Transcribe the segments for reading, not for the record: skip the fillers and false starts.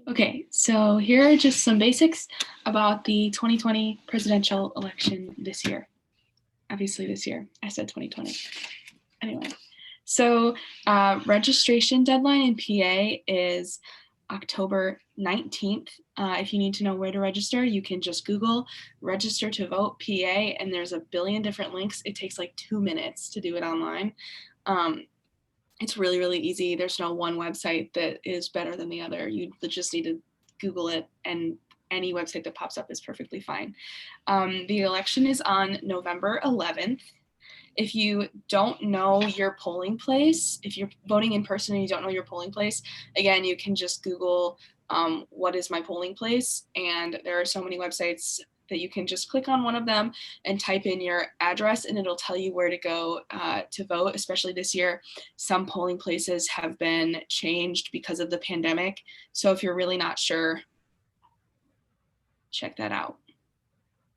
Okay, so here are just some basics about the 2020 presidential election this year. Obviously this year, I said 2020. Anyway, so registration deadline in PA is October 19th. If you need to know where to register, you can just Google register to vote PA, and there's a billion different links. It takes like 2 minutes to do it online. It's really, really easy. There's no one website that is better than the other. You just need to Google it, and any website that pops up is perfectly fine. The election is on November 11th. If you don't know your polling place, if you're voting in person and you don't know your polling place, again, you can just Google what is my polling place, and there are so many websites that you can just click on one of them and type in your address, and it'll tell you where to go to vote. Especially this year, some polling places have been changed because of the pandemic. So if you're really not sure, check that out.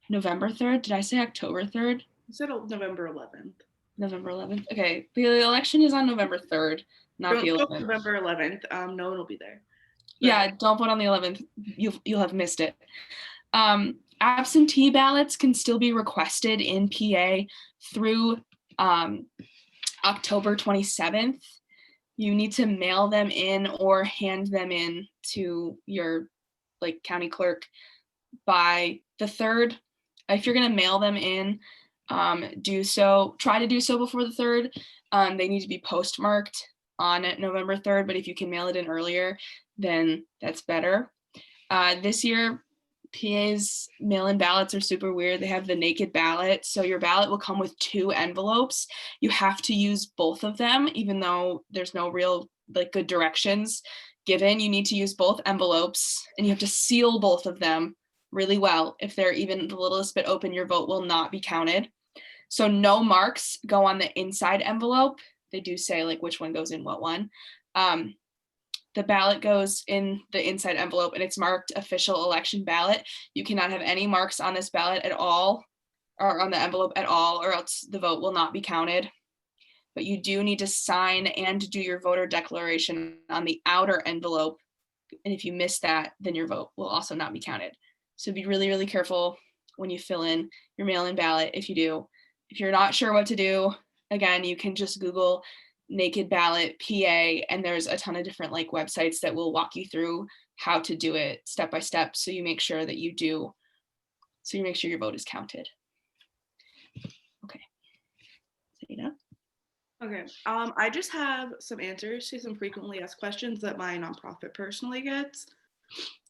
November 3rd, did I say October 3rd? You said November 11th. November 11th. Okay, the election is on November 3rd, not the 11th. November 11th. No one will be there. But yeah, don't vote on the 11th. You'll have missed it. Absentee ballots can still be requested in PA through October 27th. You need to mail them in or hand them in to your county clerk by the 3rd. If you're going to mail them in, try to do so before the 3rd. They need to be postmarked on November 3rd, but if you can mail it in earlier, then that's better. This year, PA's mail-in ballots are super weird. They have the naked ballot, so your ballot will come with 2 envelopes. You have to use both of them, even though there's no real good directions given. You need to use both envelopes, and you have to seal both of them really well. If they're even the littlest bit open, your vote will not be counted. So no marks go on the inside envelope. They do say which one goes in what one. The ballot goes in the inside envelope, and it's marked official election ballot. You cannot have any marks on this ballot at all, or on the envelope at all, or else the vote will not be counted. But you do need to sign and do your voter declaration on the outer envelope. And if you miss that, then your vote will also not be counted. So be really, really careful when you fill in your mail-in ballot if you do. If you're not sure what to do, again, you can just Google naked ballot PA, and there's a ton of different websites that will walk you through how to do it step by step, so you make sure your vote is counted. Okay. Zaida? Okay. I just have some answers to some frequently asked questions that my nonprofit personally gets.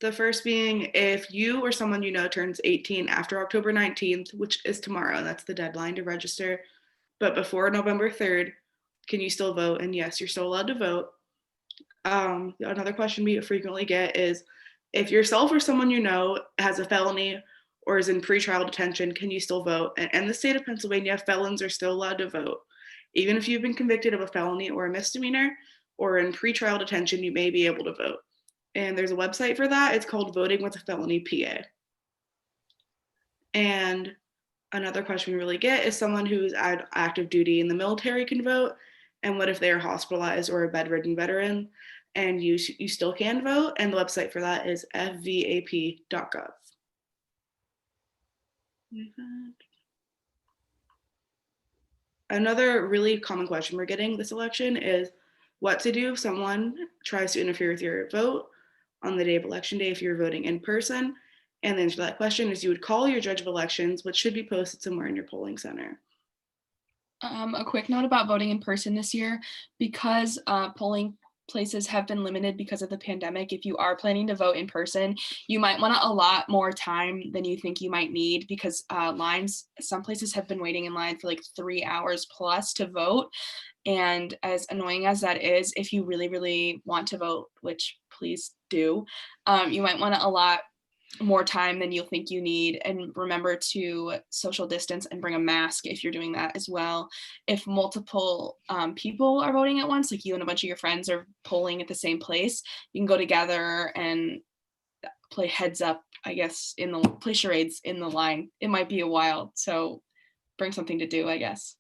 The first being, if you or someone you know turns 18 after October 19th, which is tomorrow, and that's the deadline to register, but before November 3rd, can you still vote? And yes, you're still allowed to vote. Another question we frequently get is, if yourself or someone you know has a felony or is in pretrial detention, can you still vote? And in the state of Pennsylvania, felons are still allowed to vote. Even if you've been convicted of a felony or a misdemeanor or in pretrial detention, you may be able to vote. And there's a website for that. It's called Voting with a Felony PA. And another question we really get is, someone who's at active duty in the military can vote, and what if they are hospitalized or a bedridden veteran? And you still can vote, and the website for that is fvap.gov. Another really common question we're getting this election is what to do if someone tries to interfere with your vote on the day of election day if you're voting in person. And the answer to that question is, you would call your judge of elections, which should be posted somewhere in your polling center. A quick note about voting in person this year, because polling places have been limited because of the pandemic. If you are planning to vote in person, you might want to allot more time than you think you might need, because some places have been waiting in line for 3 hours plus to vote. And as annoying as that is, if you really, really want to vote, which please do, you might want to allot more time than you'll think you need, and remember to social distance and bring a mask if you're doing that as well. If multiple people are voting at once, like you and a bunch of your friends are polling at the same place, you can go together and play heads up, I guess, play charades in the line. It might be a while, so bring something to do, I guess.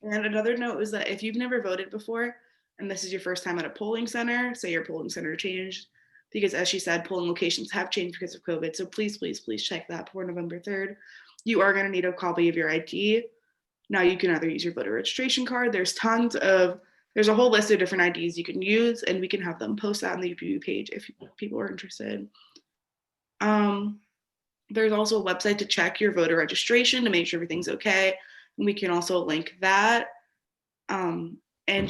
And another note is that if you've never voted before, and this is your first time at a polling center, say your polling center changed, because as she said, polling locations have changed because of COVID. So please, please, please check that before November 3rd. You are going to need a copy of your ID. Now you can either use your voter registration card. There's a whole list of different IDs you can use, and we can have them post that on the UPU page if people are interested. There's also a website to check your voter registration to make sure everything's okay. And we can also link that. And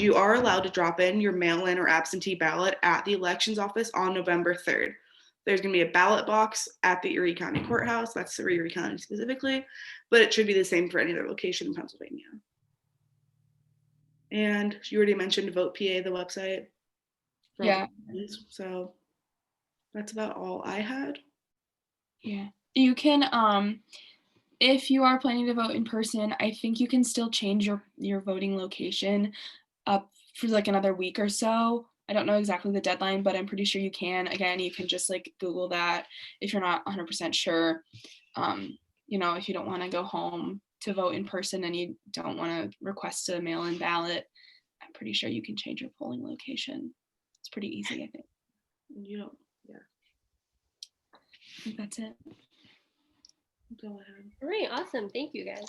you are allowed to drop in your mail-in or absentee ballot at the elections office on November 3rd. There's going to be a ballot box at the Erie County Courthouse. That's for Erie County specifically, but it should be the same for any other location in Pennsylvania. And you already mentioned Vote PA, the website. Yeah. So that's about all I had. Yeah. You can, if you are planning to vote in person, I think you can still change your voting location up for like another week or so. I don't know exactly the deadline, but I'm pretty sure you can. Again, you can just like Google that if you're not 100% sure. If you don't want to go home to vote in person and you don't want to request a mail-in ballot, I'm pretty sure you can change your polling location. It's pretty easy, I think. Yeah. I think that's it. Go ahead. All right, awesome. Thank you guys.